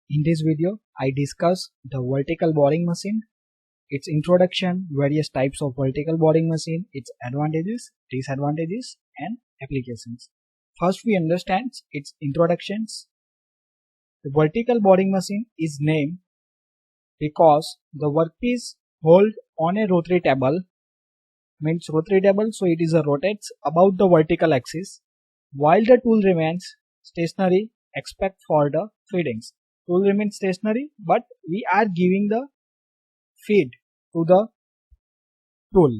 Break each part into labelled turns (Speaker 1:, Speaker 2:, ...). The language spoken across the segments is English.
Speaker 1: In this video, I discuss the vertical boring machine, its introduction, various types of vertical boring machine, its advantages, disadvantages, and applications. First, we understand its introductions. The vertical boring machine is named because the workpiece hold on a rotary table, means rotary table, so it is a rotates about the vertical axis, while the tool remains stationary except for the feedings. Tool remains stationary, but we are giving the feed to the tool.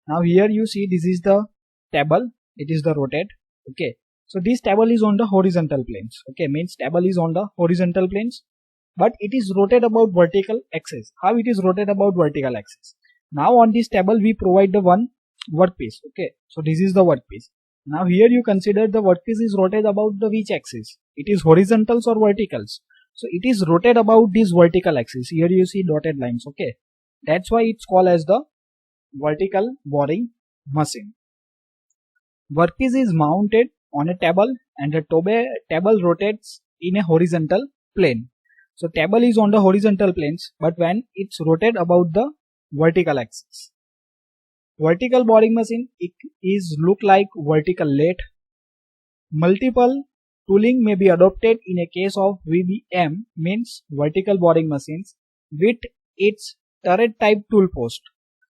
Speaker 1: Now here you see this is the table, it is the rotate. Okay, so this table is on the horizontal planes. Okay, means table is on the horizontal planes, but it is rotate about vertical axis. How it is rotate about vertical axis? Now on this table we provide the one workpiece. Okay, so this is the workpiece. Now here you consider the workpiece is rotate about the which axis? It is horizontals or verticals? So it is rotate about this vertical axis. Here you see dotted lines. Okay, that's why it's called as the vertical boring machine. Workpiece is mounted on a table and the table rotates in a horizontal plane. So table is on the horizontal planes, but when it's rotate about the vertical axis. Vertical boring machine is look like vertical lathe. Multiple tooling may be adopted in a case of VBM, means vertical boring machines, with its turret type tool post.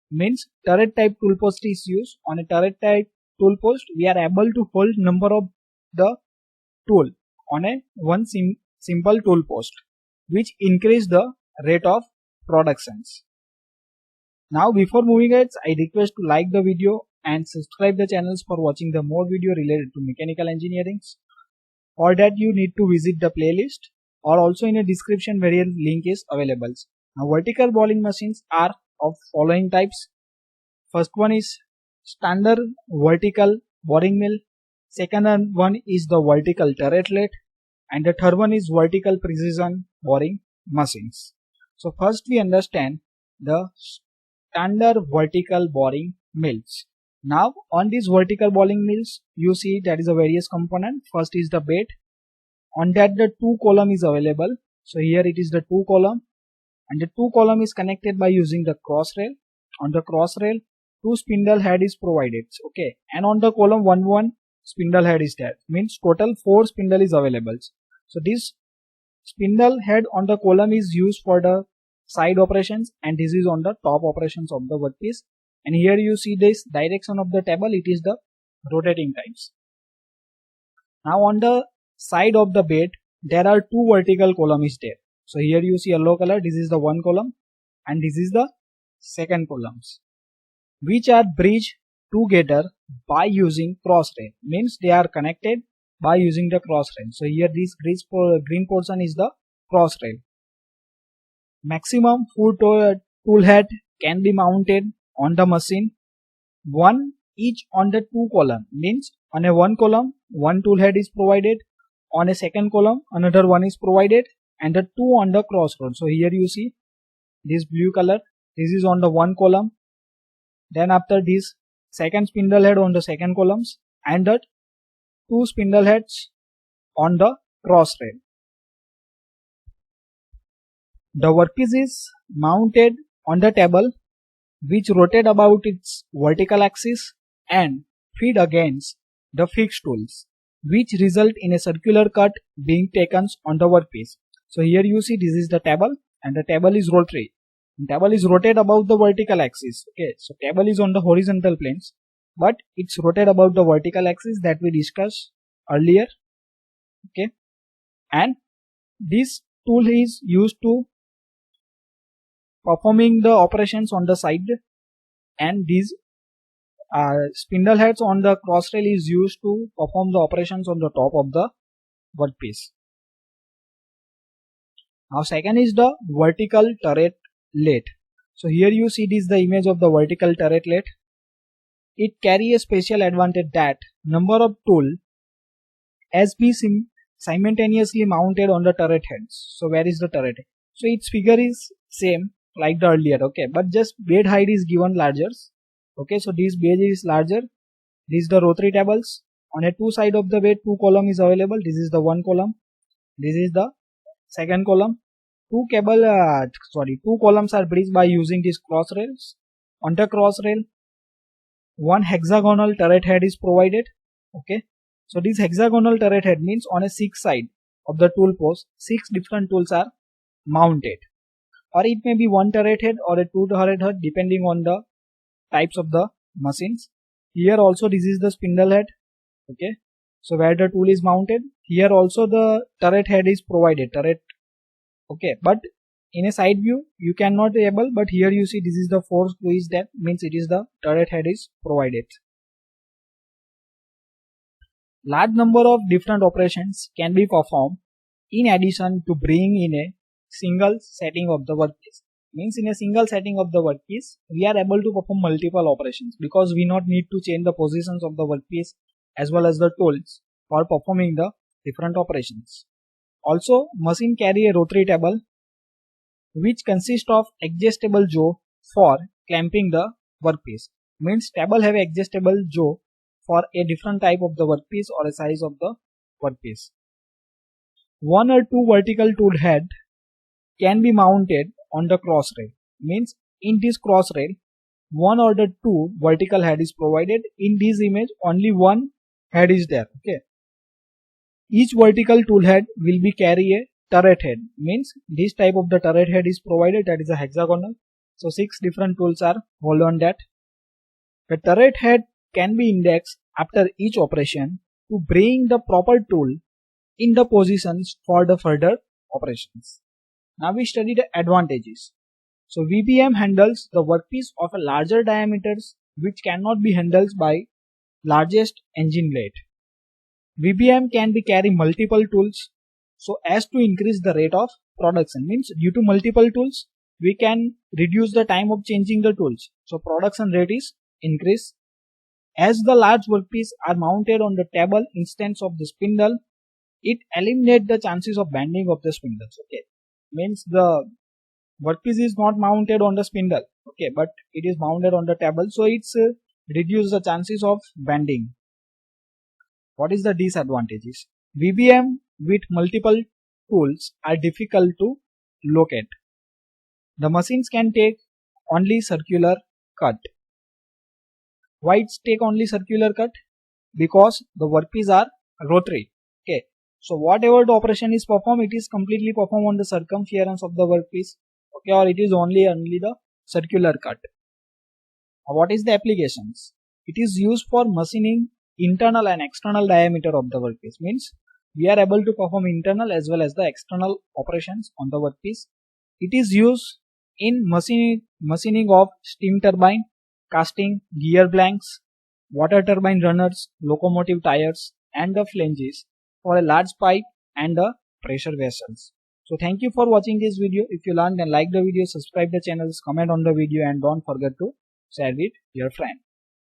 Speaker 1: Means turret type tool post is used. On a turret type tool post, we are able to hold number of the tool on a one simple tool post, which increase the rate of productions. Now before moving ahead, I request to like the video and subscribe the channels for watching the more video related to mechanical engineering. For that you need to visit the playlist or also in a description where link is available. Now vertical boring machines are of following types. First one is standard vertical boring mill. Second one is the vertical turret lathe, and the third one is vertical precision boring machines. So first we understand the standard vertical boring mills. Now on these vertical boring mills, you see that is a various component. First is the bed. On that the two column is available. So here it is the two column, and the two column is connected by using the cross rail. On the cross rail, two spindle head is provided. Okay, and on the column one spindle head is there. Means total 4 spindle is available. So this spindle head on the column is used for the side operations, and this is on the top operations of the workpiece. And here you see this direction of the table, it is the rotating types. Now on the side of the bed, there are two vertical columns there. So here you see yellow color, this is the one column and this is the second columns, which are bridged together by using cross rail. Means they are connected by using the cross rail. So here this green portion is the cross rail. Maximum 4 tool head can be mounted on the machine, one each on the two column. Means on a one column one tool head is provided, on a second column another one is provided, and the two on the cross road. So here you see this blue color, this is on the one column, then after this second spindle head on the second columns, and the two spindle heads on the cross rail. The workpiece is mounted on the table, which rotate about its vertical axis and feed against the fixed tools, which result in a circular cut being taken on the workpiece. So here you see this is the table, and the table is rotary. And table is rotate about the vertical axis. Okay, so table is on the horizontal planes, but it's rotate about the vertical axis that we discussed earlier. Okay, and this tool is used to performing the operations on the side, and these spindle heads on the cross rail is used to perform the operations on the top of the workpiece. Now second is the vertical turret lathe. So here you see this the image of the vertical turret lathe. It carry a special advantage that number of tool as be simultaneously mounted on the turret heads. So where is the turret? So its figure is same like the earlier. Okay, but just bed height is given larger. Okay, so this bed is larger. This is the rotary tables. On a two side of the bed, two column is available. This is the one column. This is the Second column, two columns are bridged by using these cross rails. On the cross rail, one hexagonal turret head is provided. Okay, so this hexagonal turret head means on a 6 side of the tool post, 6 different tools are mounted, or it may be one turret head or a 2 turret head depending on the types of the machines. Here also this is the spindle head. Okay, so where the tool is mounted, here also the turret head is provided, okay, but in a side view you cannot able, but here you see this is the 4 screws, that means it is the turret head is provided. Large number of different operations can be performed in addition to bring in a single setting of the workpiece. Means in a single setting of the workpiece we are able to perform multiple operations, because we not need to change the positions of the workpiece as well as the tools for performing the different operations. Also, machine carry a rotary table which consists of adjustable jaw for clamping the workpiece. Means table have adjustable jaw for a different type of the workpiece or a size of the workpiece. One or two vertical tool head can be mounted on the cross rail. Means in this cross rail, one or the two vertical head is provided. In this image only one head is there. Okay, each vertical tool head will be carry a turret head. Means this type of the turret head is provided, that is a hexagonal. So 6 different tools are hold on that. The turret head can be indexed after each operation to bring the proper tool in the positions for the further operations. Now we study the advantages. So VBM handles the workpiece of a larger diameters which cannot be handled by largest engine blade. VBM can be carry multiple tools so as to increase the rate of production. Means due to multiple tools we can reduce the time of changing the tools, so production rate is increased. As the large workpiece are mounted on the table instead of the spindle, it eliminates the chances of bending of the spindles. Okay, means the workpiece is not mounted on the spindle, okay, but it is mounted on the table, so it's reduce the chances of bending. What is the disadvantages? VBM with multiple tools are difficult to locate. The machines can take only circular cut. Why it's take only circular cut? Because the workpiece are rotary. Okay, so whatever the operation is performed, it is completely performed on the circumference of the workpiece. Okay, or it is only the circular cut. What is the applications? It is used for machining internal and external diameter of the workpiece. Means we are able to perform internal as well as the external operations on the workpiece. It is used in machining of steam turbine, casting, gear blanks, water turbine runners, locomotive tires, and the flanges for a large pipe and the pressure vessels. So thank you for watching this video. If you learned and like the video, subscribe the channel, comment on the video, and don't forget to share with your friend.